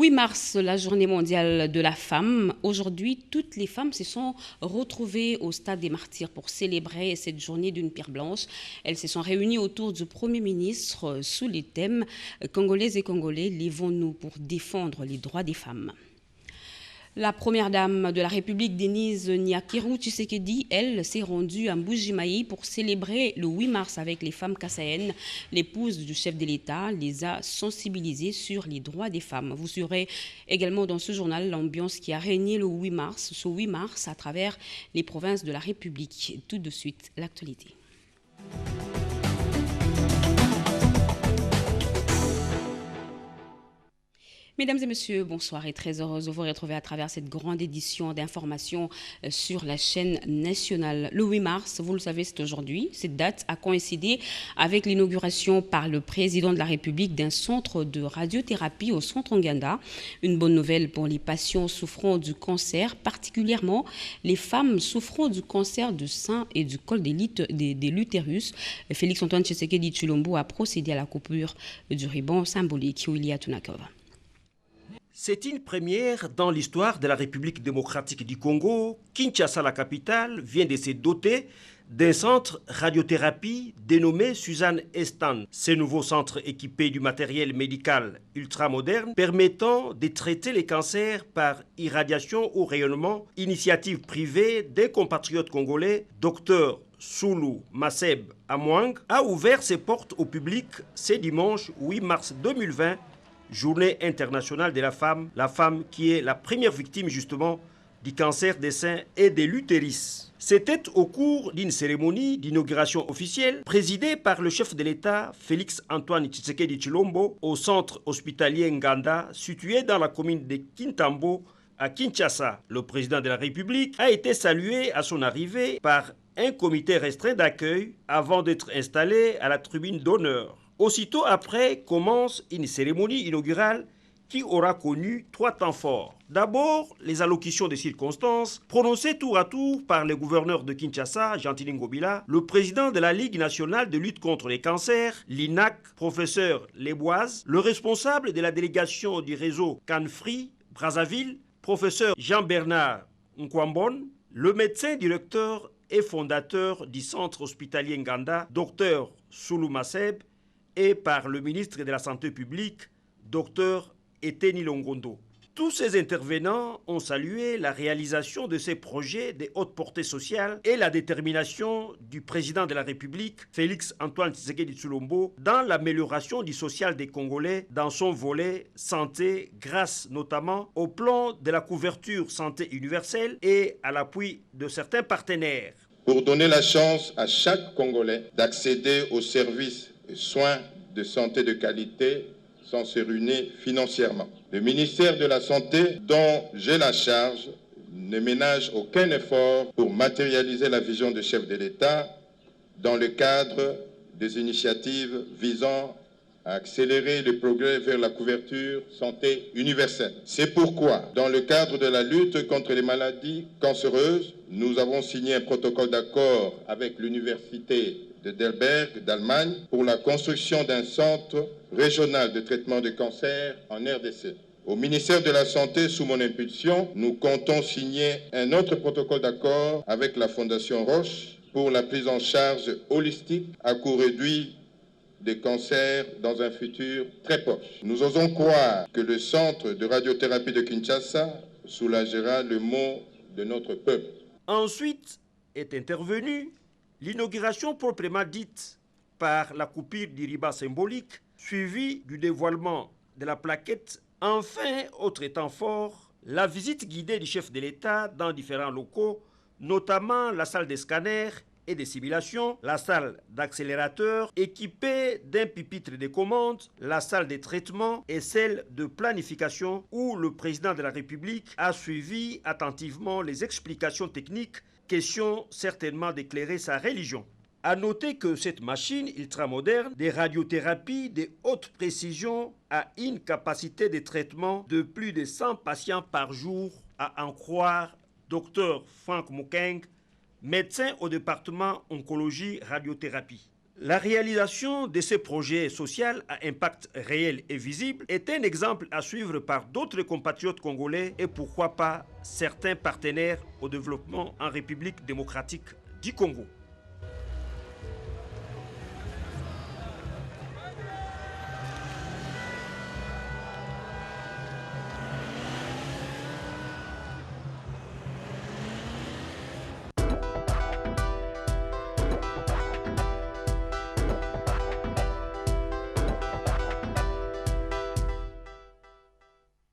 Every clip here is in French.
8 mars, la journée mondiale de la femme. Aujourd'hui, toutes les femmes se sont retrouvées au stade des Martyrs pour célébrer cette journée d'une pierre blanche. Elles se sont réunies autour du Premier ministre sous les thèmes « Congolaises et Congolais, levons-nous pour défendre les droits des femmes ». La première dame de la République, Denise Nyakirou Tshisekedi, elle, s'est rendue à Mbujimayi pour célébrer le 8 mars avec les femmes kassayennes. L'épouse du chef de l'État les a sensibilisées sur les droits des femmes. Vous saurez également dans ce journal l'ambiance qui a régné le 8 mars, ce 8 mars à travers les provinces de la République. Tout de suite, l'actualité. Mesdames et messieurs, bonsoir et très heureuse de vous retrouver à travers cette grande édition d'information sur la chaîne nationale. Le 8 mars, vous le savez, c'est aujourd'hui. Cette date a coïncidé avec l'inauguration par le président de la République d'un centre de radiothérapie au centre Nganda. Une bonne nouvelle pour les patients souffrant du cancer, particulièrement les femmes souffrant du cancer du sein et du col de l'utérus. Félix-Antoine Tshisekedi Tshilombo a procédé à la coupure du ruban symbolique. Willia Tunakova. C'est une première dans l'histoire de la République démocratique du Congo. Kinshasa, la capitale, vient de se doter d'un centre radiothérapie dénommé Suzanne Estan. Ce nouveau centre équipé du matériel médical ultramoderne permettant de traiter les cancers par irradiation ou rayonnement, initiative privée d'un compatriote congolais, Dr Soulou Maseb Amwang, a ouvert ses portes au public ce dimanche 8 mars 2020, Journée internationale de la femme qui est la première victime justement du cancer des seins et de l'utérus. C'était au cours d'une cérémonie d'inauguration officielle présidée par le chef de l'État Félix-Antoine Tshisekedi Tshilombo au centre hospitalier Nganda situé dans la commune de Kintambo à Kinshasa. Le président de la République a été salué à son arrivée par un comité restreint d'accueil avant d'être installé à la tribune d'honneur. Aussitôt après commence une cérémonie inaugurale qui aura connu 3 temps forts. D'abord, les allocutions de circonstances prononcées tour à tour par le gouverneur de Kinshasa, Gentilin Ngobila, le président de la Ligue nationale de lutte contre les cancers, l'INAC, professeur Leboise, le responsable de la délégation du réseau Canfri, Brazzaville, professeur Jean-Bernard Nkwambon, le médecin directeur et fondateur du centre hospitalier Nganda, Dr Soulou Maseb, et par le ministre de la Santé publique, Dr Eteni Longondo. Tous ces intervenants ont salué la réalisation de ces projets de haute portée sociale et la détermination du président de la République, Félix-Antoine Tshisekedi Tshilombo, dans l'amélioration du social des Congolais dans son volet santé, grâce notamment au plan de la couverture santé universelle et à l'appui de certains partenaires. Pour donner la chance à chaque Congolais d'accéder aux services et soins de santé de qualité sans se ruiner financièrement. Le ministère de la Santé, dont j'ai la charge, ne ménage aucun effort pour matérialiser la vision du chef de l'État dans le cadre des initiatives visant à accélérer le progrès vers la couverture santé universelle. C'est pourquoi, dans le cadre de la lutte contre les maladies cancéreuses, nous avons signé un protocole d'accord avec l'université de Delberg d'Allemagne pour la construction d'un centre régional de traitement de cancer en RDC. Au ministère de la Santé, sous mon impulsion, nous comptons signer un autre protocole d'accord avec la Fondation Roche pour la prise en charge holistique à coût réduit des cancers dans un futur très proche. Nous osons croire que le centre de radiothérapie de Kinshasa soulagera le mot de notre peuple. Ensuite est intervenue l'inauguration proprement dite par la coupure du ruban symbolique, suivie du dévoilement de la plaquette. Enfin, autre temps fort, la visite guidée du chef de l'État dans différents locaux, notamment la salle des scanners et des simulations, la salle d'accélérateur équipée d'un pupitre de commande, la salle de traitement et celle de planification où le président de la République a suivi attentivement les explications techniques, question certainement d'éclairer sa religion. À noter que cette machine ultramoderne de radiothérapie de haute précision a une capacité de traitement de plus de 100 patients par jour, à en croire Dr Frank Mukeng, médecin au département oncologie radiothérapie. La réalisation de ces projets sociaux à impact réel et visible est un exemple à suivre par d'autres compatriotes congolais et pourquoi pas certains partenaires au développement en République démocratique du Congo.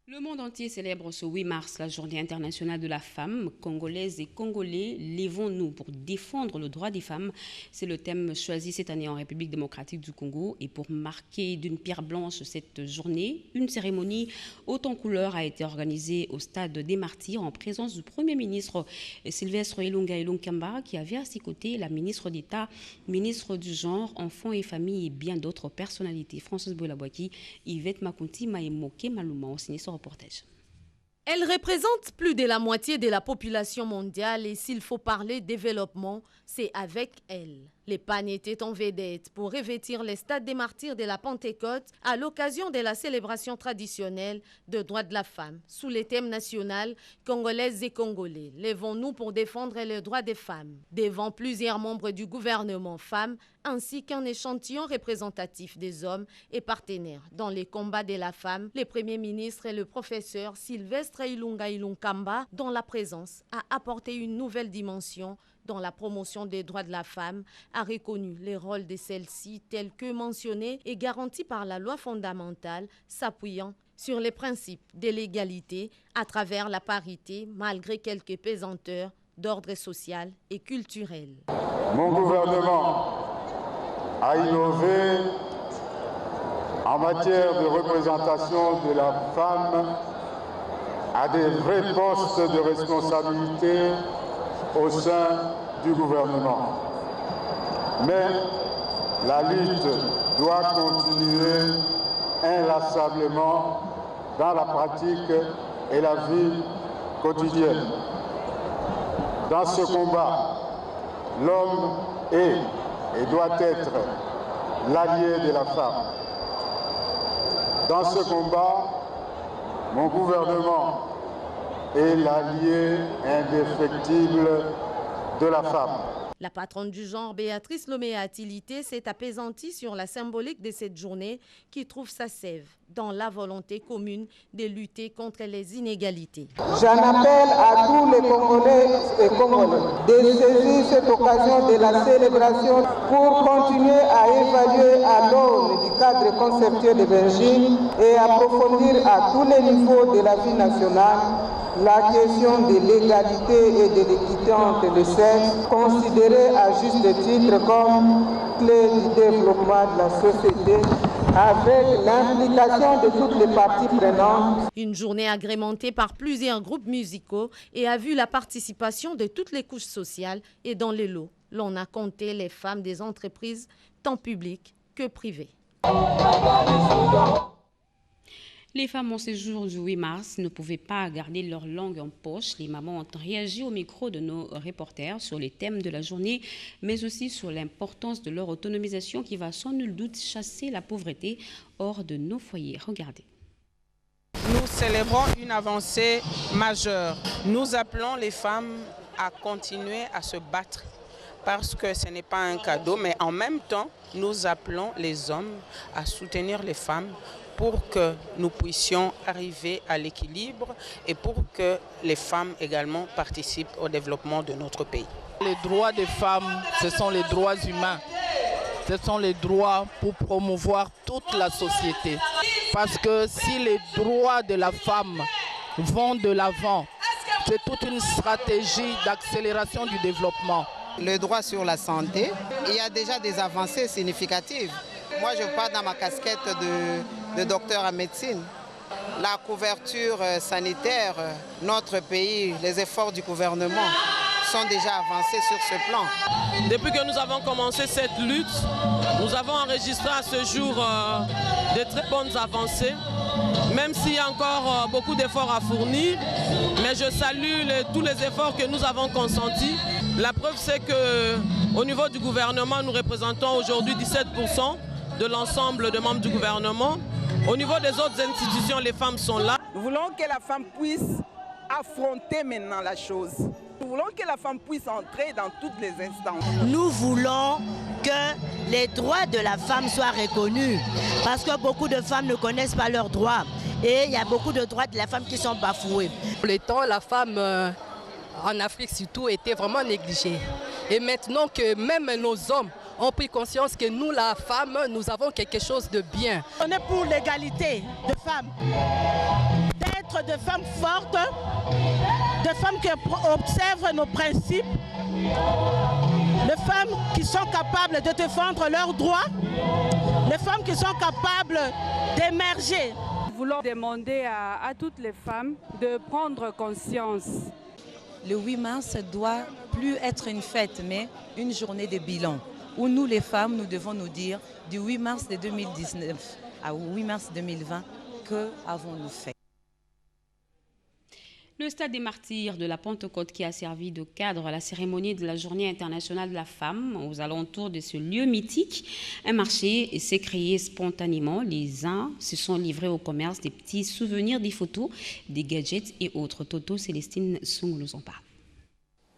Le monde entier célèbre ce 8 mars la journée internationale de la femme. Congolaises et Congolais, lèvons-nous pour défendre le droit des femmes. C'est le thème choisi cette année en République démocratique du Congo. Et pour marquer d'une pierre blanche cette journée, une cérémonie haute en couleurs a été organisée au stade des Martyrs en présence du Premier ministre Sylvestre Ilunga Ilunkamba qui avait à ses côtés la ministre d'État, ministre du Genre, Enfants et Familles et bien d'autres personnalités. Françoise Boulabouaki, Yvette Makunti, Maïmoke Malouma ont signé ce reportage. Elle représente plus de la moitié de la population mondiale et s'il faut parler développement, c'est avec elle. Les pannes étaient en vedette pour revêtir les stades des Martyrs de la Pentecôte à l'occasion de la célébration traditionnelle de droits de la femme. Sous le thème national, Congolaises et Congolais, lèvons-nous pour défendre les droits des femmes. Devant plusieurs membres du gouvernement femmes, ainsi qu'un échantillon représentatif des hommes et partenaires. Dans les combats de la femme, le Premier ministre et le professeur Sylvestre Ilunga Ilunkamba, dont la présence a apporté une nouvelle dimension dans la promotion des droits de la femme, a reconnu les rôles de celle-ci tels que mentionnés et garantis par la loi fondamentale, s'appuyant sur les principes de l'égalité à travers la parité, malgré quelques pesanteurs d'ordre social et culturel. Mon gouvernement a innové en matière de représentation de la femme à des vrais postes de responsabilité au sein du gouvernement. Mais la lutte doit continuer inlassablement dans la pratique et la vie quotidienne. Dans ce combat, l'homme est et doit être l'allié de la femme. Dans ce combat, mon gouvernement est l'allié indéfectible de la femme. La patronne du genre, Béatrice Lomé-Atilité, s'est apaisantie sur la symbolique de cette journée qui trouve sa sève dans la volonté commune de lutter contre les inégalités. J'en appelle à tous les Congolais et Congolais de saisir cette occasion de la célébration pour continuer à évaluer à l'aune du cadre conceptuel de Beijing et approfondir à tous les niveaux de la vie nationale la question de l'égalité et de l'équité entre les sexes, considérée à juste titre comme clé du développement de la société, avec l'implication de toutes les parties prenantes. Une journée agrémentée par plusieurs groupes musicaux et a vu la participation de toutes les couches sociales et dans les lots, l'on a compté les femmes des entreprises, tant publiques que privées. Les femmes en séjour du 8 mars ne pouvaient pas garder leur langue en poche. Les mamans ont réagi au micro de nos reporters sur les thèmes de la journée, mais aussi sur l'importance de leur autonomisation qui va sans nul doute chasser la pauvreté hors de nos foyers. Regardez. Nous célébrons une avancée majeure. Nous appelons les femmes à continuer à se battre parce que ce n'est pas un cadeau, mais en même temps, nous appelons les hommes à soutenir les femmes pour que nous puissions arriver à l'équilibre et pour que les femmes également participent au développement de notre pays. Les droits des femmes, ce sont les droits humains. Ce sont les droits pour promouvoir toute la société. Parce que si les droits de la femme vont de l'avant, c'est toute une stratégie d'accélération du développement. Le droit sur la santé, il y a déjà des avancées significatives. Moi, je parle dans ma casquette de docteur en médecine. La couverture sanitaire, notre pays, les efforts du gouvernement sont déjà avancés sur ce plan. Depuis que nous avons commencé cette lutte, nous avons enregistré à ce jour de très bonnes avancées, même s'il y a encore beaucoup d'efforts à fournir. Mais je salue tous les efforts que nous avons consentis. La preuve, c'est que Au niveau du gouvernement, nous représentons aujourd'hui 17% de l'ensemble des membres du gouvernement. Au niveau des autres institutions, les femmes sont là. Nous voulons que la femme puisse affronter maintenant la chose. Nous voulons que la femme puisse entrer dans toutes les instances. Nous voulons que les droits de la femme soient reconnus parce que beaucoup de femmes ne connaissent pas leurs droits et il y a beaucoup de droits de la femme qui sont bafoués. Pour le temps, la femme en Afrique surtout était vraiment négligée. Et maintenant que même nos hommes ont pris conscience que nous, la femme, nous avons quelque chose de bien. On est pour l'égalité de femmes, d'être de femmes fortes, de femmes qui observent nos principes, de femmes qui sont capables de défendre leurs droits, de femmes qui sont capables d'émerger. Nous voulons demander à toutes les femmes de prendre conscience. Le 8 mars doit plus être une fête, mais une journée de bilan, où nous les femmes, nous devons nous dire du 8 mars de 2019 au 8 mars 2020, que avons-nous fait? Le stade des martyrs de la Pentecôte qui a servi de cadre à la cérémonie de la Journée internationale de la femme aux alentours de ce lieu mythique. Un marché s'est créé spontanément. Les uns se sont livrés au commerce des petits souvenirs, des photos, des gadgets et autres. Toto Célestine Song nous en parle.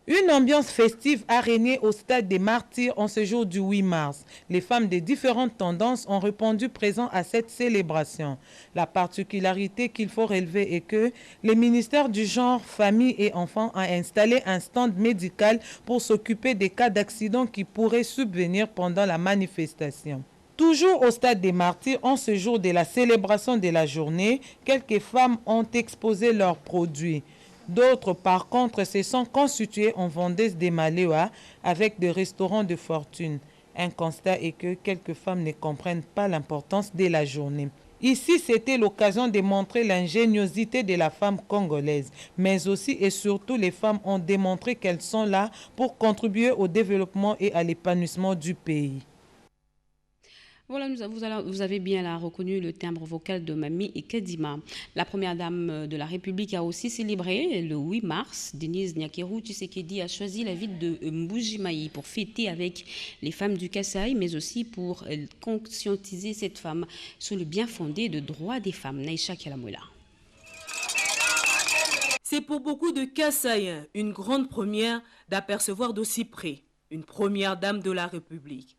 Une ambiance festive a régné au stade des martyrs en ce jour du 8 mars. Les femmes de différentes tendances ont répondu présents à cette célébration. La particularité qu'il faut relever est que le ministère du Genre, Famille et Enfants a installé un stand médical pour s'occuper des cas d'accidents qui pourraient subvenir pendant la manifestation. Toujours au stade des martyrs, en ce jour de la célébration de la journée, quelques femmes ont exposé leurs produits. D'autres, par contre, se sont constituées en vendeuses des Maléois avec des restaurants de fortune. Un constat est que quelques femmes ne comprennent pas l'importance de la journée. Ici, c'était l'occasion de montrer l'ingéniosité de la femme congolaise, mais aussi et surtout les femmes ont démontré qu'elles sont là pour contribuer au développement et à l'épanouissement du pays. Voilà, vous avez bien là reconnu le timbre vocal de Mami et Kadima. La première dame de la République a aussi célébré le 8 mars. Denise Nyakeru Tshisekedi a choisi la ville de Mbuji-Mayi pour fêter avec les femmes du Kasaï, mais aussi pour conscientiser cette femme sur le bien fondé de droits des femmes. Naïcha Kalamoula. C'est pour beaucoup de Kasaïens une grande première d'apercevoir d'aussi près une première dame de la République.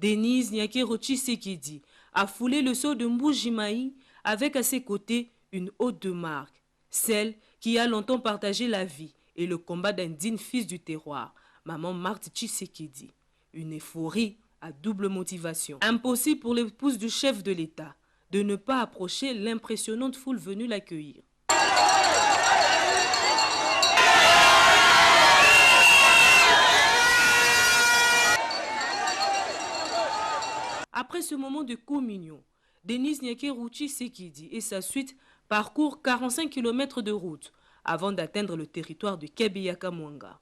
Denise Nyakeru Tshisekedi a foulé le sceau de Mbuji-Mayi avec à ses côtés une hôte de marque, celle qui a longtemps partagé la vie et le combat d'un digne fils du terroir, maman Marthe Tshisekedi. Une euphorie à double motivation. Impossible pour l'épouse du chef de l'État de ne pas approcher l'impressionnante foule venue l'accueillir. Après ce moment de communion, Denise Nyakeru Tshisekedi et sa suite parcourent 45 km de route avant d'atteindre le territoire de Kebeyaka-Mwanga.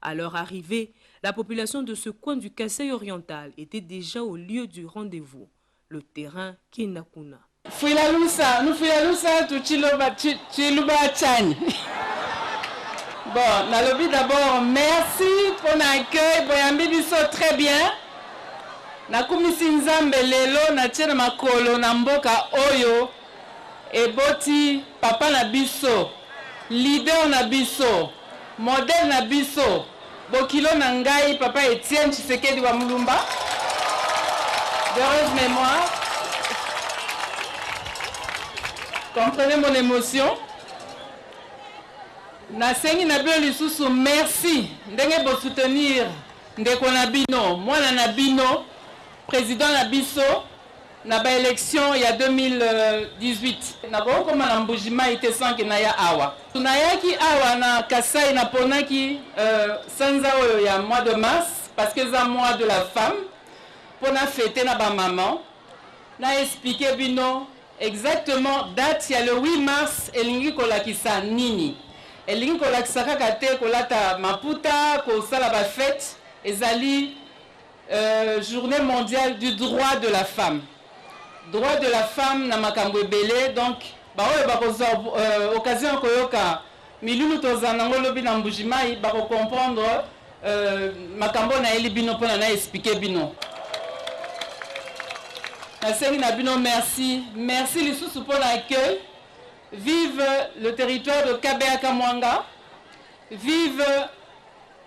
À leur arrivée, la population de ce coin du Kasaï oriental était déjà au lieu du rendez-vous, le terrain Kinakuna. Bon, Nalobi d'abord, merci pour l'accueil, Boyambi Bisso très bien. Nakumisi nzambe lelo na tiena makolo na mboka oyo eboti papa na biso, leader na biso, modèle na biso, bokilo na ngai papa Etienne Tshisekedi wa Mulumba. D'heureuse mémoire. Comprenez mon émotion. Nasengi na bio lisusu merci ndenge bo soutenir ndeko na bino, mwana na bino. Président Nabiso, na ba élection il y a 2018. Na ko koma na Mbuji-Mayi était sans que naya awa. Tunayaki awa na Kasai na ponaki sanza oyo ya mois de mars parce que c'est mois de la femme pour na fêter na ba maman. Na expliquer bino exactement date il y a le 8 mars elingi kolakisa nini. Elingi kolakisa kaka te kolata maputa ko sala ba fête ezali journée mondiale du droit de la femme. Droit de la femme na makambo ebele, donc baoyo bakoza occasion koyoka milulu tozana ngolobi na Mbuji-Mayi bako comprendre makambo na eli bino pona na expliquer bino. Merci. Merci lisusu pour l'accueil. Vive le territoire de Kabeaka Mwanga. Vive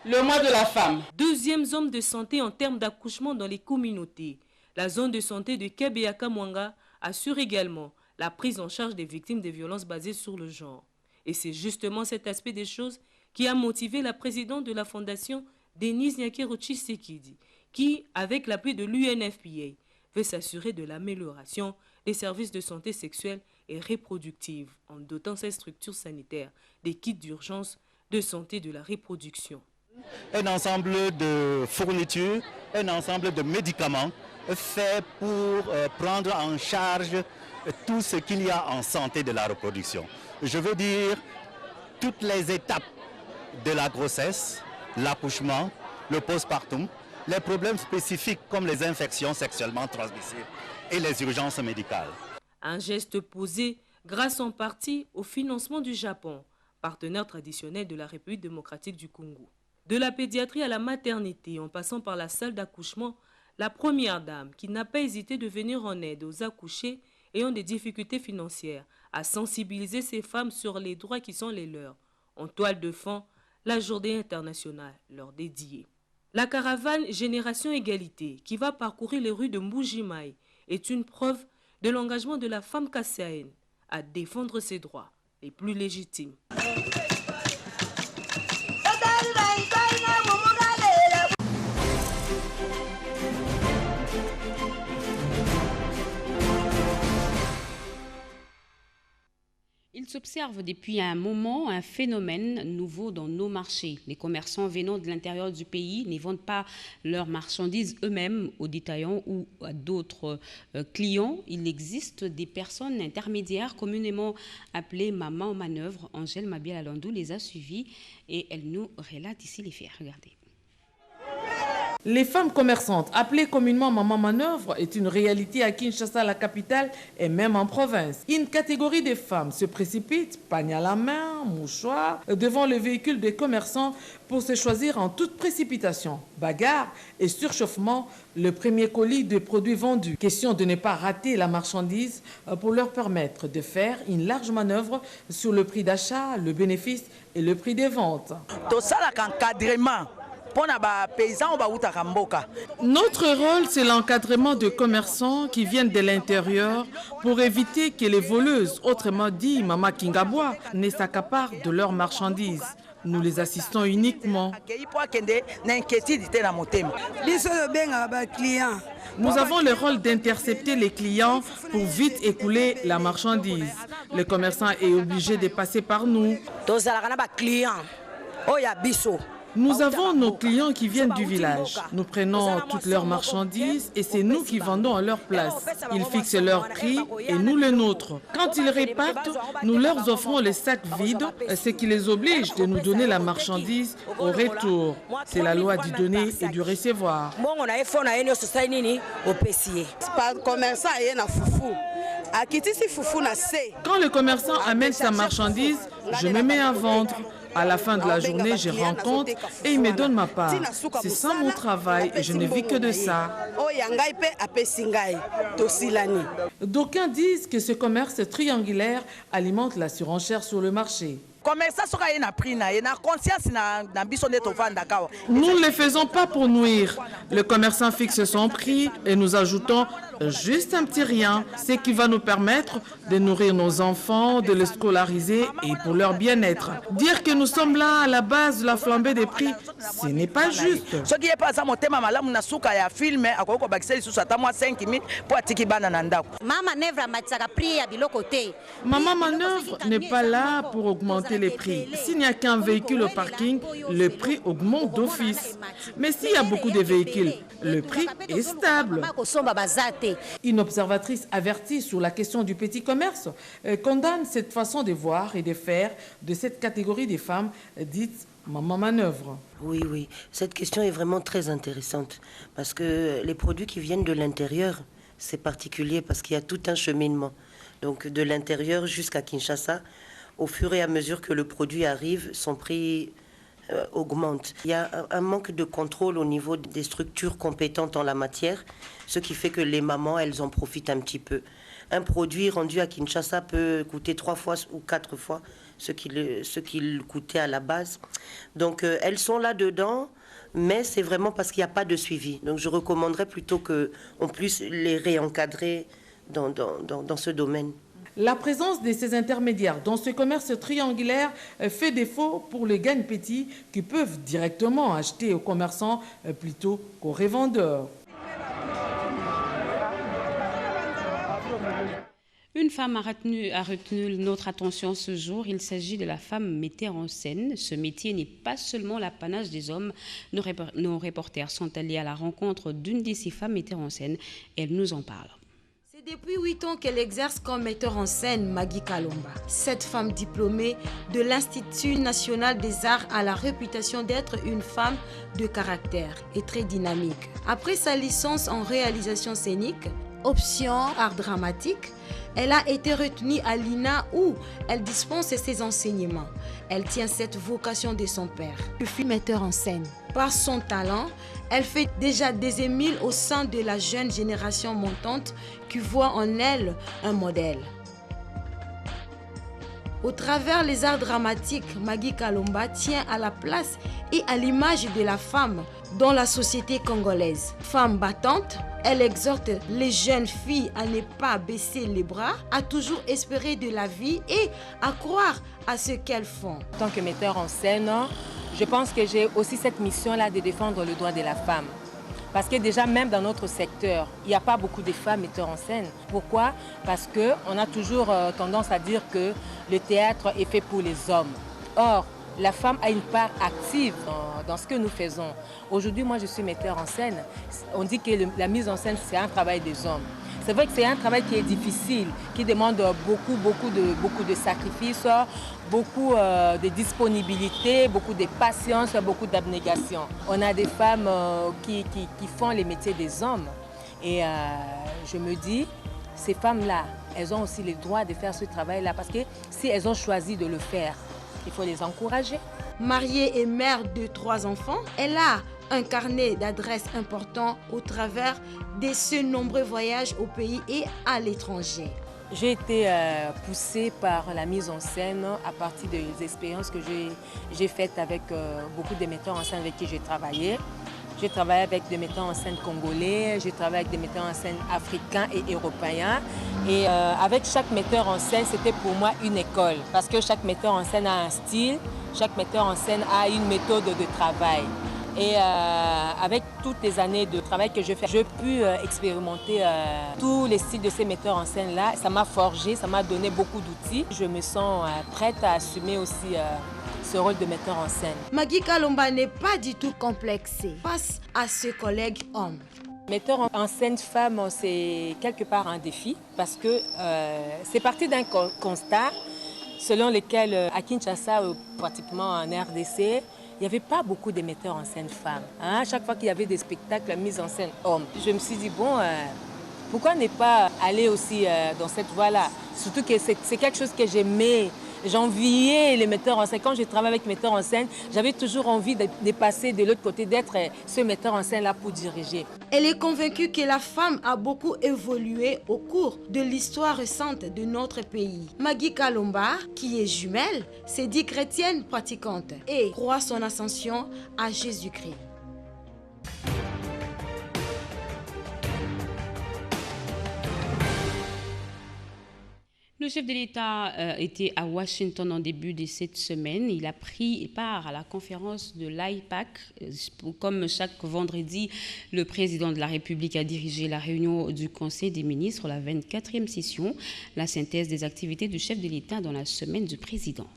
le mois de la femme. Deuxième zone de santé en termes d'accouchement dans les communautés. La zone de santé de Kabeaka Mwanga assure également la prise en charge des victimes de violences basées sur le genre. Et c'est justement cet aspect des choses qui a motivé la présidente de la fondation, Denise Nyakero Tshisekedi, qui, avec l'appui de l'UNFPA, veut s'assurer de l'amélioration des services de santé sexuelle et reproductive en dotant ces structures sanitaires des kits d'urgence de santé de la reproduction. Un ensemble de fournitures, un ensemble de médicaments faits pour prendre en charge tout ce qu'il y a en santé de la reproduction. Je veux dire toutes les étapes de la grossesse, l'accouchement, le postpartum, les problèmes spécifiques comme les infections sexuellement transmissibles et les urgences médicales. Un geste posé grâce en partie au financement du Japon, partenaire traditionnel de la République démocratique du Congo. De la pédiatrie à la maternité, en passant par la salle d'accouchement, la première dame, qui n'a pas hésité de venir en aide aux accouchés ayant des difficultés financières, a sensibilisé ces femmes sur les droits qui sont les leurs. En toile de fond, la journée internationale leur dédiée. La caravane Génération Égalité, qui va parcourir les rues de Mbujimaï, est une preuve de l'engagement de la femme kassaïenne à défendre ses droits les plus légitimes. Il s'observe depuis un moment un phénomène nouveau dans nos marchés. Les commerçants venant de l'intérieur du pays ne vendent pas leurs marchandises eux-mêmes aux détaillants ou à d'autres clients. Il existe des personnes intermédiaires communément appelées mamans en manœuvre. Angèle Mabiel-Alandou les a suivies et elle nous relate ici les faits. Regardez. Les femmes commerçantes, appelées communément maman manœuvre, est une réalité à Kinshasa, la capitale, et même en province. Une catégorie de femmes se précipite, pagne à la main, mouchoir, devant le véhicule des commerçants pour se choisir en toute précipitation. Bagarre et surchauffement, le premier colis de produits vendus. Question de ne pas rater la marchandise pour leur permettre de faire une large manœuvre sur le prix d'achat, le bénéfice et le prix des ventes. Tout ça, l'encadrement. Notre rôle, c'est l'encadrement de commerçants qui viennent de l'intérieur pour éviter que les voleuses, autrement dit Mama Kingabwa, ne s'accaparent de leurs marchandises. Nous les assistons uniquement. Nous avons le rôle d'intercepter les clients pour vite écouler la marchandise. Le commerçant est obligé de passer par nous. Nous avons nos clients qui viennent du village. Nous prenons toutes leurs marchandises et c'est nous qui vendons à leur place. Ils fixent leur prix et nous le nôtre. Quand ils repartent, nous leur offrons les sacs vides, ce qui les oblige de nous donner la marchandise au retour. C'est la loi du donner et du recevoir. Quand le commerçant amène sa marchandise, je me mets à vendre. À la fin de la journée, je rends compte et il me donne ma part. C'est ça mon travail et je ne vis que de ça. D'aucuns disent que ce commerce triangulaire alimente la surenchère sur le marché. Nous ne le faisons pas pour nuire. Le commerçant fixe son prix et nous ajoutons juste un petit rien, ce qui va nous permettre de nourrir nos enfants, de les scolariser et pour leur bien-être. Dire que nous sommes là à la base de la flambée des prix, ce n'est pas juste. Maman Manœuvre n'est pas là pour augmenter les prix. S'il n'y a qu'un véhicule au parking, le prix augmente d'office. Mais s'il y a beaucoup de véhicules, le prix est stable. Une observatrice avertie sur la question du petit commerce condamne cette façon de voir et de faire de cette catégorie des femmes dites maman manœuvre. Oui, cette question est vraiment très intéressante parce que les produits qui viennent de l'intérieur, c'est particulier parce qu'il y a tout un cheminement. Donc de l'intérieur jusqu'à Kinshasa, au fur et à mesure que le produit arrive, son prix augmente. Il y a un manque de contrôle au niveau des structures compétentes en la matière, ce qui fait que les mamans, elles en profitent un petit peu. Un produit rendu à Kinshasa peut coûter 3 fois ou 4 fois ce qu'il coûtait à la base. Donc elles sont là-dedans, mais c'est vraiment parce qu'il n'y a pas de suivi. Donc je recommanderais plutôt qu'on puisse les réencadrer dans ce domaine. La présence de ces intermédiaires dans ce commerce triangulaire fait défaut pour les gagne-petits qui peuvent directement acheter aux commerçants plutôt qu'aux revendeurs. Une femme a retenu notre attention ce jour. Il s'agit de la femme metteur en scène. Ce métier n'est pas seulement l'apanage des hommes. Nos reporters sont allés à la rencontre d'une de ces femmes metteurs en scène. Elle nous en parle. C'est depuis 8 ans qu'elle exerce comme metteur en scène Maggie Kalomba. Cette femme diplômée de l'Institut national des arts a la réputation d'être une femme de caractère et très dynamique. Après sa licence en réalisation scénique, option art dramatique, elle a été retenue à l'INA où elle dispense ses enseignements. Elle tient cette vocation de son père, qui fut metteur en scène. Par son talent, elle fait déjà des émules au sein de la jeune génération montante qui voit en elle un modèle. Au travers les arts dramatiques, Maggie Kalomba tient à la place et à l'image de la femme dans la société congolaise. Femme battante, elle exhorte les jeunes filles à ne pas baisser les bras, à toujours espérer de la vie et à croire à ce qu'elles font. En tant que metteur en scène, je pense que j'ai aussi cette mission-là de défendre le droit de la femme. Parce que déjà, même dans notre secteur, il n'y a pas beaucoup de femmes metteurs en scène. Pourquoi? Parce qu'on a toujours tendance à dire que le théâtre est fait pour les hommes. Or, la femme a une part active dans ce que nous faisons. Aujourd'hui, moi, je suis metteur en scène. On dit que la mise en scène, c'est un travail des hommes. C'est vrai que c'est un travail qui est difficile, qui demande beaucoup de sacrifices, beaucoup de disponibilité, beaucoup de patience, beaucoup d'abnégation. On a des femmes qui font les métiers des hommes. Et je me dis, ces femmes-là, elles ont aussi le droit de faire ce travail-là parce que si elles ont choisi de le faire, il faut les encourager. Mariée et mère de 3 enfants, elle a un carnet d'adresses important au travers de ce nombreux voyages au pays et à l'étranger. J'ai été poussée par la mise en scène à partir des expériences que j'ai faites avec beaucoup de metteurs en scène avec qui j'ai travaillé. J'ai travaillé avec des metteurs en scène congolais, j'ai travaillé avec des metteurs en scène africains et européens. Et avec chaque metteur en scène, c'était pour moi une école. Parce que chaque metteur en scène a un style, chaque metteur en scène a une méthode de travail. Et avec toutes les années de travail que je fais, j'ai pu expérimenter tous les styles de ces metteurs en scène-là. Ça m'a forgé, ça m'a donné beaucoup d'outils. Je me sens prête à assumer aussi ce rôle de metteur en scène. Maggie Kalomba n'est pas du tout complexée face à ses collègues hommes. Metteur en scène femme, c'est quelque part un défi parce que c'est parti d'un constat selon lequel à Kinshasa, pratiquement en RDC, il n'y avait pas beaucoup de metteurs en scène femmes. À chaque fois qu'il y avait des spectacles mis en scène hommes, je me suis dit, bon, pourquoi ne pas aller aussi dans cette voie-là? Surtout que c'est quelque chose que j'aimais. J'enviais les metteurs en scène. Quand je travaillais avec metteurs en scène, j'avais toujours envie de passer de l'autre côté, d'être ce metteur en scène-là pour diriger. Elle est convaincue que la femme a beaucoup évolué au cours de l'histoire récente de notre pays. Maggie Kalomba, qui est jumelle, s'est dit chrétienne pratiquante et croit son ascension à Jésus-Christ. Le chef de l'État était à Washington en début de cette semaine. Il a pris part à la conférence de l'AIPAC. Comme chaque vendredi, le président de la République a dirigé la réunion du Conseil des ministres, la 24e session, la synthèse des activités du chef de l'État dans la semaine du président.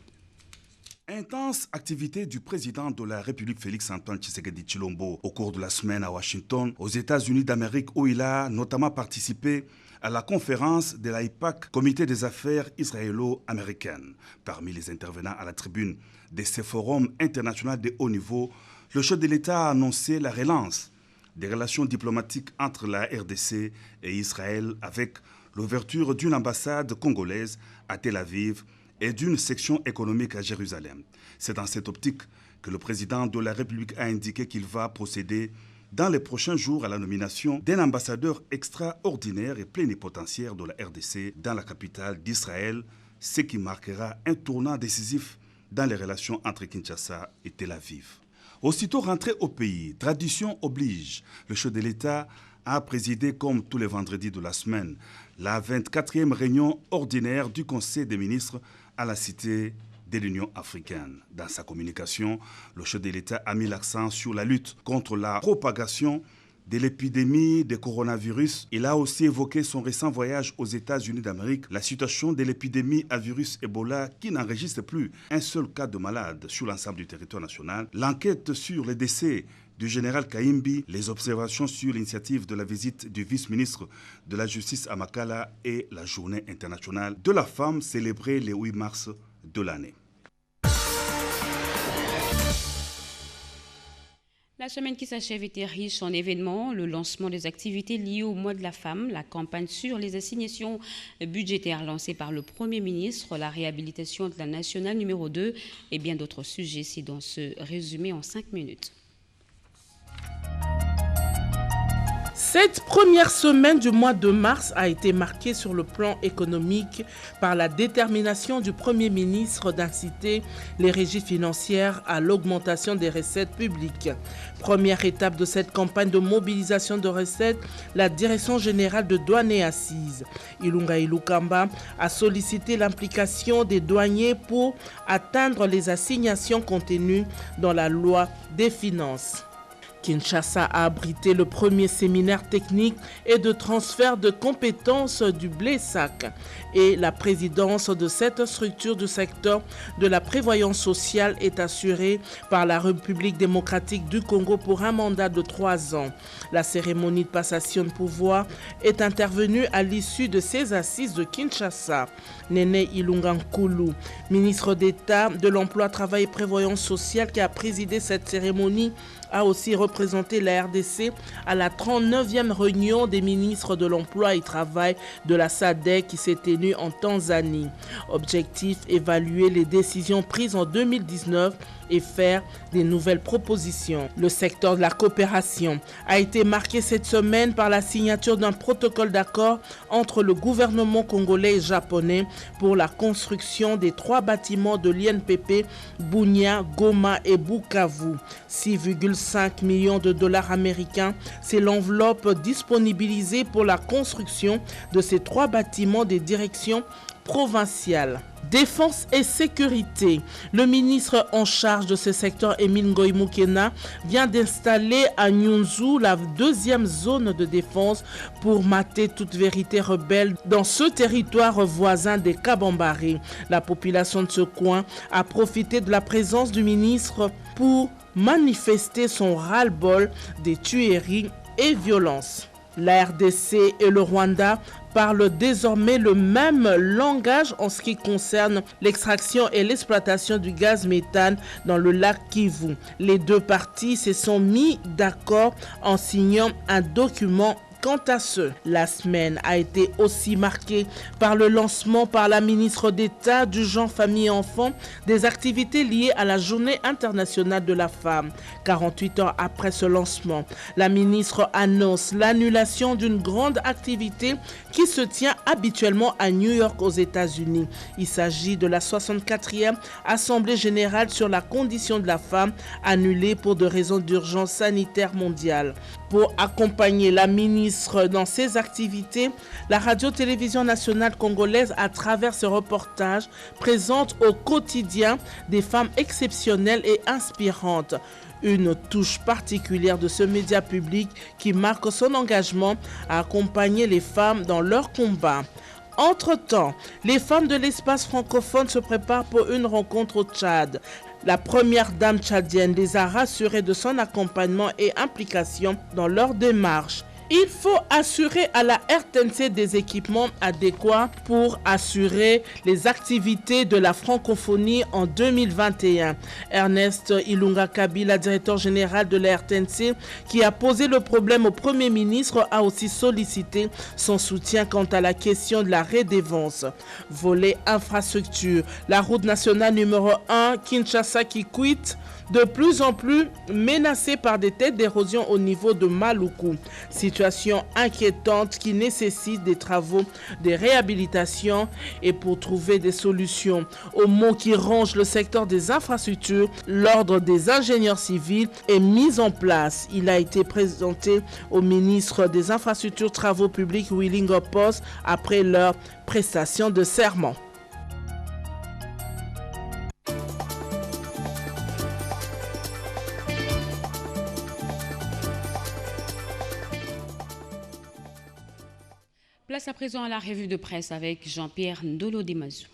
Intense activité du président de la République Félix-Antoine Tshisekedi Tshilombo au cours de la semaine à Washington, aux États-Unis d'Amérique, où il a notamment participé à la conférence de l'AIPAC, Comité des affaires israélo-américaines. Parmi les intervenants à la tribune de ce forum international de haut niveau, le chef de l'État a annoncé la relance des relations diplomatiques entre la RDC et Israël avec l'ouverture d'une ambassade congolaise à Tel Aviv et d'une section économique à Jérusalem. C'est dans cette optique que le président de la République a indiqué qu'il va procéder dans les prochains jours à la nomination d'un ambassadeur extraordinaire et plénipotentiaire de la RDC dans la capitale d'Israël, ce qui marquera un tournant décisif dans les relations entre Kinshasa et Tel Aviv. Aussitôt rentré au pays, tradition oblige, le chef de l'État a présidé comme tous les vendredis de la semaine la 24e réunion ordinaire du Conseil des ministres à la Cité de l'Union africaine. Dans sa communication, le chef de l'État a mis l'accent sur la lutte contre la propagation de l'épidémie de coronavirus. Il a aussi évoqué son récent voyage aux États-Unis d'Amérique, la situation de l'épidémie à virus Ebola qui n'enregistre plus un seul cas de malade sur l'ensemble du territoire national, l'enquête sur les décès du général Kaimbi, les observations sur l'initiative de la visite du vice-ministre de la Justice à Makala et la journée internationale de la femme célébrée le 8 mars de l'année. La semaine qui s'achève était riche en événements, le lancement des activités liées au mois de la femme, la campagne sur les assignations budgétaires lancée par le Premier ministre, la réhabilitation de la nationale numéro 2 et bien d'autres sujets. C'est dans ce résumé en 5 minutes. Cette première semaine du mois de mars a été marquée sur le plan économique par la détermination du Premier ministre d'inciter les régies financières à l'augmentation des recettes publiques. Première étape de cette campagne de mobilisation de recettes, la Direction générale de douane et assises, Ilunga Ilukamba, a sollicité l'implication des douaniers pour atteindre les assignations contenues dans la loi des finances. Kinshasa a abrité le premier séminaire technique et de transfert de compétences du Blessac et la présidence de cette structure du secteur de la prévoyance sociale est assurée par la République démocratique du Congo pour un mandat de 3 ans. La cérémonie de passation de pouvoir est intervenue à l'issue de ces assises de Kinshasa. Néné Ilunga Nkulu, ministre d'État de l'Emploi, Travail et Prévoyance sociale qui a présidé cette cérémonie, a aussi représenté la RDC à la 39e réunion des ministres de l'Emploi et Travail de la SADC qui s'est tenue en Tanzanie. Objectif, évaluer les décisions prises en 2019 et faire des nouvelles propositions. Le secteur de la coopération a été marqué cette semaine par la signature d'un protocole d'accord entre le gouvernement congolais et japonais pour la construction des 3 bâtiments de l'INPP, Bunia, Goma et Bukavu. 6,5 millions de dollars américains, c'est l'enveloppe disponibilisée pour la construction de ces 3 bâtiments des directions provinciales. Défense et sécurité. Le ministre en charge de ce secteur, Emile Ngoï Moukena, vient d'installer à Nyunzu la 2e zone de défense pour mater toute vérité rebelle dans ce territoire voisin des Kabambari. La population de ce coin a profité de la présence du ministre pour manifester son ras-le-bol des tueries et violences. La RDC et le Rwanda parlent désormais le même langage en ce qui concerne l'extraction et l'exploitation du gaz méthane dans le lac Kivu. Les 2 parties se sont mis d'accord en signant un document. Quant à ce, la semaine a été aussi marquée par le lancement par la ministre d'État du Genre, Famille et Enfants des activités liées à la Journée internationale de la femme. 48 heures après ce lancement, la ministre annonce l'annulation d'une grande activité qui se tient habituellement à New York aux États-Unis. Il s'agit de la 64e Assemblée générale sur la condition de la femme annulée pour de raisons d'urgence sanitaire mondiale. Pour accompagner la ministre dans ses activités, la radio-télévision nationale congolaise, à travers ce reportage, présente au quotidien des femmes exceptionnelles et inspirantes. Une touche particulière de ce média public qui marque son engagement à accompagner les femmes dans leur combat. Entre-temps, les femmes de l'espace francophone se préparent pour une rencontre au Tchad. La première dame tchadienne les a rassurées de son accompagnement et implication dans leur démarche. Il faut assurer à la RTNC des équipements adéquats pour assurer les activités de la francophonie en 2021. Ernest Ilunga Kabila, directeur général de la RTNC, qui a posé le problème au Premier ministre, a aussi sollicité son soutien quant à la question de la redevance. Volet infrastructure, la route nationale numéro 1 Kinshasa qui quitte, de plus en plus menacée par des têtes d'érosion au niveau de Maluku. Situation inquiétante qui nécessite des travaux de réhabilitation et pour trouver des solutions. Au mot qui ronge le secteur des infrastructures, l'ordre des ingénieurs civils est mis en place. Il a été présenté au ministre des Infrastructures Travaux Publics Willy Ngopos après leur prestation de serment. Place à présent à la revue de presse avec Jean-Pierre Ndolo Demazou.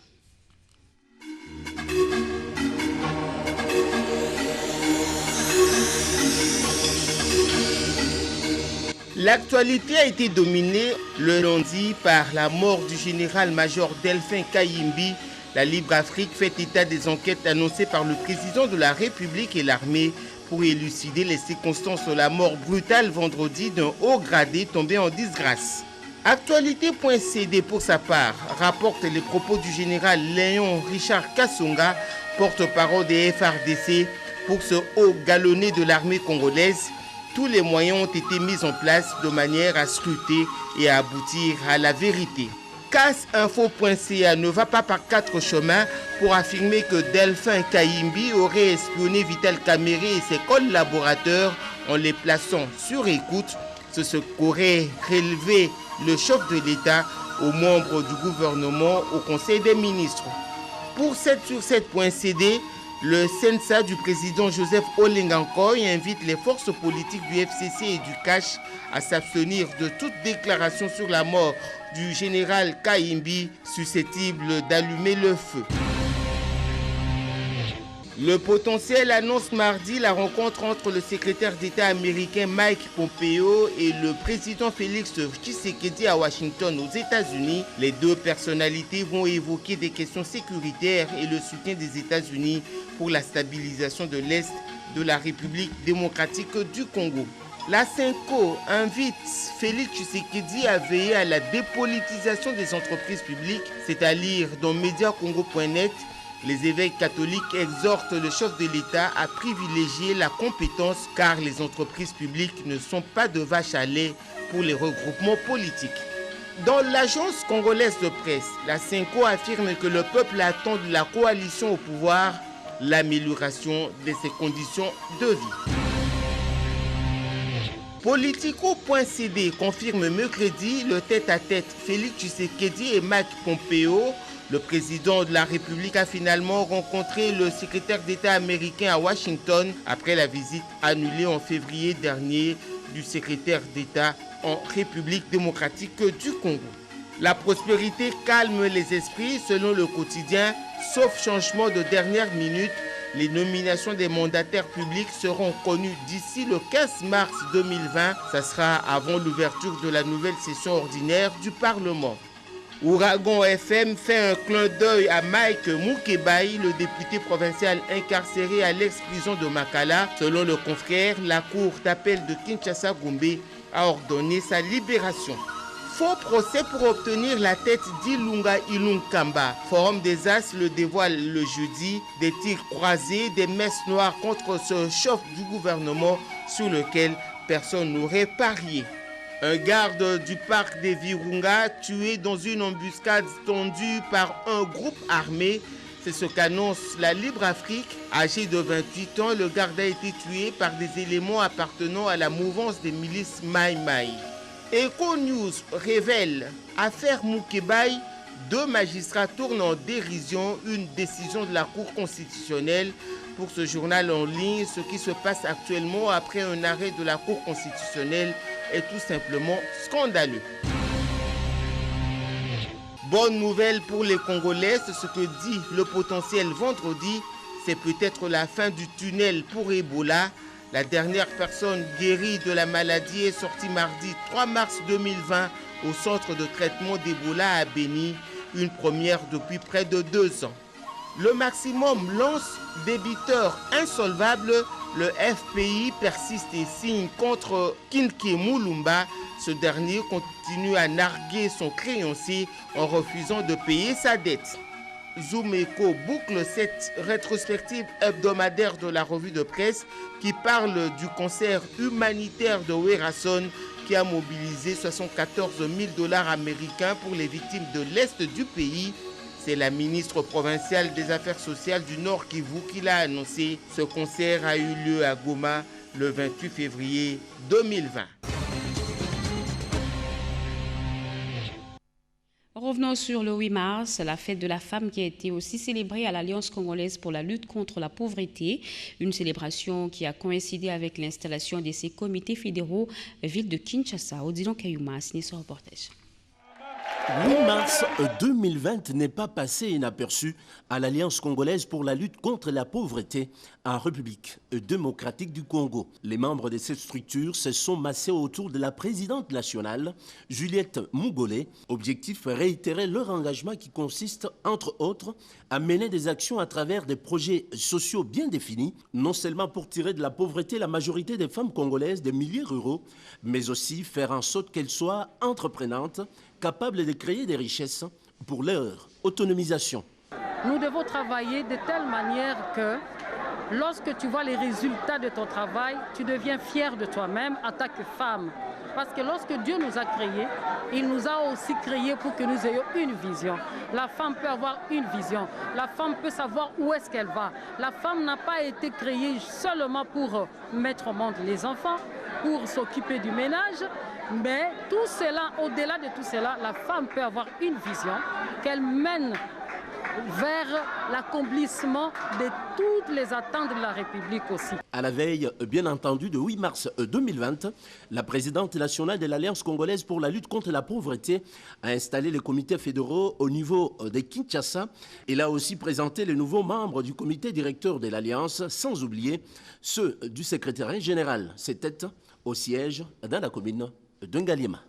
L'actualité a été dominée le lundi par la mort du général-major Delphin Kayimbi. La Libre Afrique fait état des enquêtes annoncées par le président de la République et l'armée pour élucider les circonstances de la mort brutale vendredi d'un haut gradé tombé en disgrâce. Actualité.cd pour sa part rapporte les propos du général Léon Richard Kassonga, porte-parole des FRDC. Pour ce haut galonné de l'armée congolaise, tous les moyens ont été mis en place de manière à scruter et à aboutir à la vérité. Cassinfo.ca ne va pas par quatre chemins pour affirmer que Delphin Kayimbi aurait espionné Vital Kamerhe et ses collaborateurs en les plaçant sur écoute. C'est ce qu'aurait relevé le chef de l'État aux membres du gouvernement au Conseil des ministres. Pour 7sur7.cd, le Sensa du président Joseph Olengankoy invite les forces politiques du FCC et du CACH à s'abstenir de toute déclaration sur la mort du général Kayimbi susceptible d'allumer le feu. Le potentiel annonce mardi la rencontre entre le secrétaire d'État américain Mike Pompeo et le président Félix Tshisekedi à Washington aux États-Unis. Les deux personnalités vont évoquer des questions sécuritaires et le soutien des États-Unis pour la stabilisation de l'Est de la République démocratique du Congo. La CENCO invite Félix Tshisekedi à veiller à la dépolitisation des entreprises publiques, c'est à lire dans mediacongo.net. Les évêques catholiques exhortent le chef de l'État à privilégier la compétence car les entreprises publiques ne sont pas de vaches à lait pour les regroupements politiques. Dans l'agence congolaise de presse, la CENCO affirme que le peuple attend de la coalition au pouvoir l'amélioration de ses conditions de vie. Politico.cd confirme mercredi le tête-à-tête Félix Tshisekedi et Mike Pompeo. Le président de la République a finalement rencontré le secrétaire d'État américain à Washington après la visite annulée en février dernier du secrétaire d'État en République démocratique du Congo. La prospérité calme les esprits selon le quotidien, sauf changement de dernière minute. Les nominations des mandataires publics seront connues d'ici le 15 mars 2020. Ça sera avant l'ouverture de la nouvelle session ordinaire du Parlement. Ouragan FM fait un clin d'œil à Mike Moukebaï, le député provincial incarcéré à l'ex-prison de Makala. Selon le confrère, la cour d'appel de Kinshasa-Gombe a ordonné sa libération. Faux procès pour obtenir la tête d'Ilunga Ilunkamba. Forum des As le dévoile le jeudi. Des tirs croisés, des messes noires contre ce chef du gouvernement sur lequel personne n'aurait parié. Un garde du parc des Virunga tué dans une embuscade tendue par un groupe armé. C'est ce qu'annonce la Libre Afrique. Âgé de 28 ans, le garde a été tué par des éléments appartenant à la mouvance des milices Mai Mai. Eco News révèle, affaire Moukebaï, 2 magistrats tournent en dérision une décision de la Cour constitutionnelle. Pour ce journal en ligne, ce qui se passe actuellement après un arrêt de la Cour constitutionnelle est tout simplement scandaleux. Bonne nouvelle pour les Congolais, c'est ce que dit le potentiel vendredi. C'est peut-être la fin du tunnel pour Ebola. La dernière personne guérie de la maladie est sortie mardi 3 mars 2020 au centre de traitement d'Ebola à Béni, une première depuis près de 2 ans. Le maximum lance débiteur insolvable. Le FPI persiste et signe contre Kinke Mulumba. Ce dernier continue à narguer son créancier en refusant de payer sa dette. Zoom Eco boucle cette rétrospective hebdomadaire de la revue de presse qui parle du concert humanitaire de Werason qui a mobilisé 74 000 $ américains pour les victimes de l'Est du pays. C'est la ministre provinciale des Affaires sociales du Nord Kivu qui l'a annoncé. Ce concert a eu lieu à Goma le 28 février 2020. Revenons sur le 8 mars, la fête de la femme qui a été aussi célébrée à l'Alliance congolaise pour la lutte contre la pauvreté. Une célébration qui a coïncidé avec l'installation de ces comités fédéraux ville de Kinshasa. Odilon Kayuma a signé ce reportage. 8 mars 2020 n'est pas passé inaperçu à l'Alliance congolaise pour la lutte contre la pauvreté en République démocratique du Congo. Les membres de cette structure se sont massés autour de la présidente nationale, Juliette Mugolé. Objectif, réitérer leur engagement qui consiste, entre autres, à mener des actions à travers des projets sociaux bien définis, non seulement pour tirer de la pauvreté la majorité des femmes congolaises des milieux ruraux, mais aussi faire en sorte qu'elles soient entreprenantes, capables de créer des richesses pour leur autonomisation. Nous devons travailler de telle manière que lorsque tu vois les résultats de ton travail, tu deviens fier de toi-même en tant que femme. Parce que lorsque Dieu nous a créés, il nous a aussi créés pour que nous ayons une vision. La femme peut avoir une vision. La femme peut savoir où est-ce qu'elle va. La femme n'a pas été créée seulement pour mettre au monde les enfants, pour s'occuper du ménage. Mais tout cela, au-delà de tout cela, la femme peut avoir une vision qu'elle mène vers l'accomplissement de toutes les attentes de la République aussi. À la veille, bien entendu, de 8 mars 2020, la présidente nationale de l'Alliance congolaise pour la lutte contre la pauvreté a installé les comités fédéraux au niveau de Kinshasa. Elle a aussi présenté les nouveaux membres du comité directeur de l'Alliance, sans oublier ceux du secrétariat général. C'était au siège dans la commune de Ngaliema.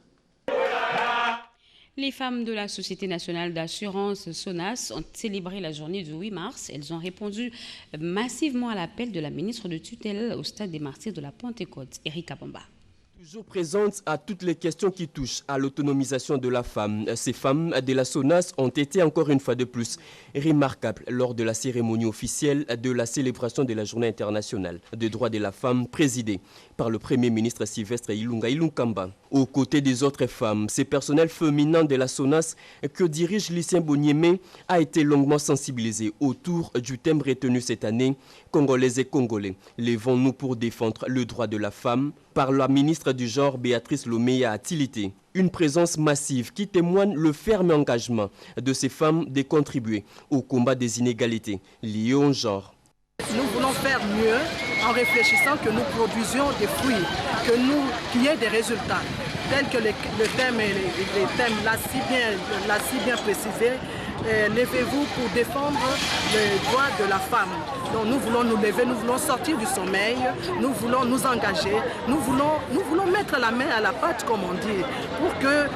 Les femmes de la Société nationale d'assurance SONAS ont célébré la journée du 8 mars. Elles ont répondu massivement à l'appel de la ministre de tutelle au stade des martyrs de la Pentecôte, Erika Bamba. Toujours présente à toutes les questions qui touchent à l'autonomisation de la femme, ces femmes de la SONAS ont été encore une fois de plus remarquables lors de la cérémonie officielle de la célébration de la Journée internationale des droits de la femme présidée par le Premier ministre Sylvestre Ilunga Ilunkamba. Aux côtés des autres femmes, ces personnels féminins de la SONAS que dirige Lucien Boniemé a été longuement sensibilisé autour du thème retenu cette année, Congolaises et Congolais, levons-nous pour défendre le droit de la femme, par la ministre du genre Béatrice Loméa à Tilité. Une présence massive qui témoigne le ferme engagement de ces femmes de contribuer au combat des inégalités liées au genre. Nous voulons faire mieux en réfléchissant que nous produisions des fruits, qu'il y ait des résultats, tels que le thème l'a si bien précisé. Levez-vous pour défendre les droits de la femme. Donc nous voulons nous lever, nous voulons sortir du sommeil, nous voulons nous engager, nous voulons mettre la main à la pâte, comme on dit, pour que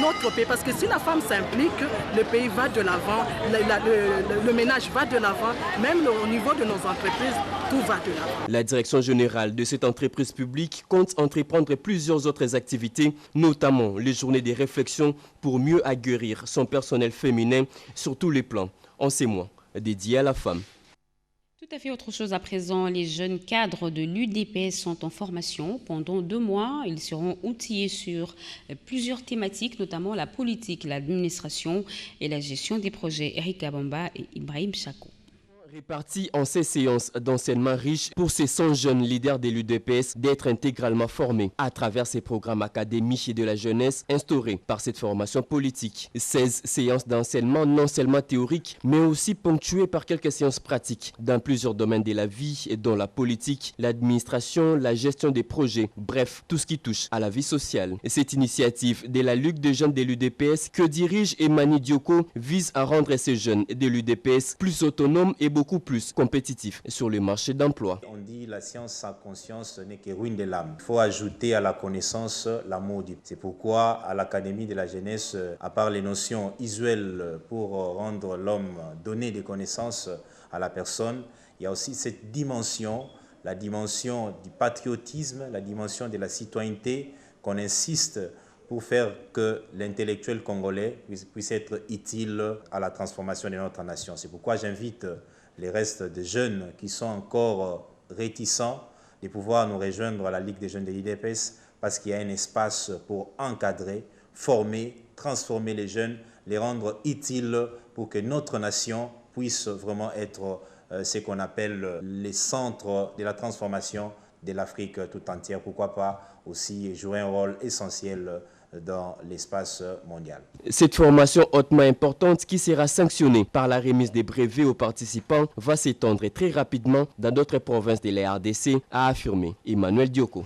notre pays, parce que si la femme s'implique, le pays va de l'avant, le ménage va de l'avant, même au niveau de nos entreprises, tout va de l'avant. La direction générale de cette entreprise publique compte entreprendre plusieurs autres activités, notamment les journées de réflexion pour mieux aguerrir son personnel féminin sur tous les plans, en ces mois dédiés à la femme. Tout à fait autre chose à présent, les jeunes cadres de l'UDPS sont en formation. Pendant 2 mois, ils seront outillés sur plusieurs thématiques, notamment la politique, l'administration et la gestion des projets. Erika Bamba et Ibrahim Chako. Répartis en ces séances d'enseignement riches pour ces 100 jeunes leaders de l'UDPS d'être intégralement formés à travers ces programmes académiques et de la jeunesse instaurés par cette formation politique. 16 séances d'enseignement non seulement théoriques, mais aussi ponctuées par quelques séances pratiques dans plusieurs domaines de la vie, dont la politique, l'administration, la gestion des projets, bref, tout ce qui touche à la vie sociale. Cette initiative de la Ligue des jeunes de l'UDPS que dirige Emani Dioko vise à rendre ces jeunes de l'UDPS plus autonomes et beaucoup beaucoup plus compétitifs sur le marché d'emploi. On dit la science sans conscience n'est que ruine de l'âme. Il faut ajouter à la connaissance l'amour du. C'est pourquoi à l'Académie de la jeunesse, à part les notions usuelles pour rendre l'homme, donner des connaissances à la personne, il y a aussi cette dimension, la dimension du patriotisme, la dimension de la citoyenneté, qu'on insiste pour faire que l'intellectuel congolais puisse être utile à la transformation de notre nation. C'est pourquoi j'invite les restes des jeunes qui sont encore réticents de pouvoir nous rejoindre à la Ligue des jeunes de l'IDPS, parce qu'il y a un espace pour encadrer, former, transformer les jeunes, les rendre utiles pour que notre nation puisse vraiment être ce qu'on appelle les centres de la transformation de l'Afrique tout entière. Pourquoi pas aussi jouer un rôle essentiel dans l'espace mondial. Cette formation hautement importante qui sera sanctionnée par la remise des brevets aux participants va s'étendre très rapidement dans d'autres provinces de la RDC, a affirmé Emmanuel Dioko.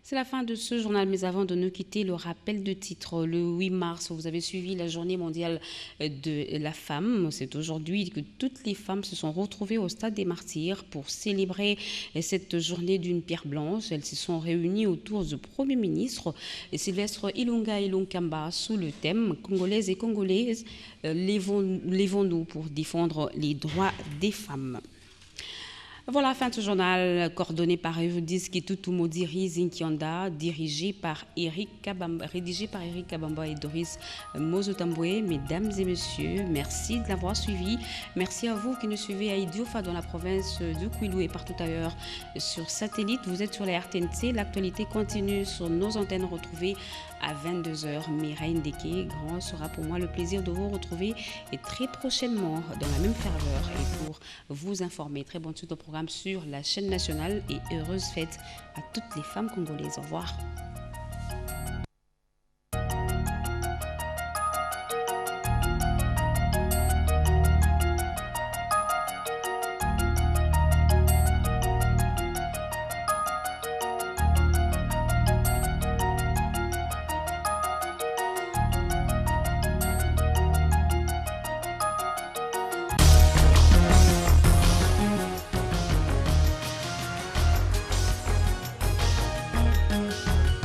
C'est la fin de ce journal, mais avant de nous quitter, le rappel de titre. Le 8 mars, vous avez suivi la journée mondiale de la femme. C'est aujourd'hui que toutes les femmes se sont retrouvées au Stade des Martyrs pour célébrer cette journée d'une pierre blanche. Elles se sont réunies autour du Premier ministre Sylvestre Ilunga Ilunkamba sous le thème « Congolaises et Congolaises, lèvons-nous pour défendre les droits des femmes ». Voilà, fin de ce journal coordonné par Eudis Kitutumodi Zinkianda, rédigé par Eric Kabamba et Doris Mozotamboué. Mesdames et messieurs, merci de l'avoir suivi. Merci à vous qui nous suivez à Idiofa dans la province de Kwilu et partout ailleurs sur satellite. Vous êtes sur la RTNC. L'actualité continue sur nos antennes retrouvées à 22h. Mireille Ndeke, grand sera pour moi le plaisir de vous retrouver et très prochainement dans la même ferveur et pour vous informer. Très bonne suite au programme sur la chaîne nationale et heureuse fête à toutes les femmes congolaises. Au revoir.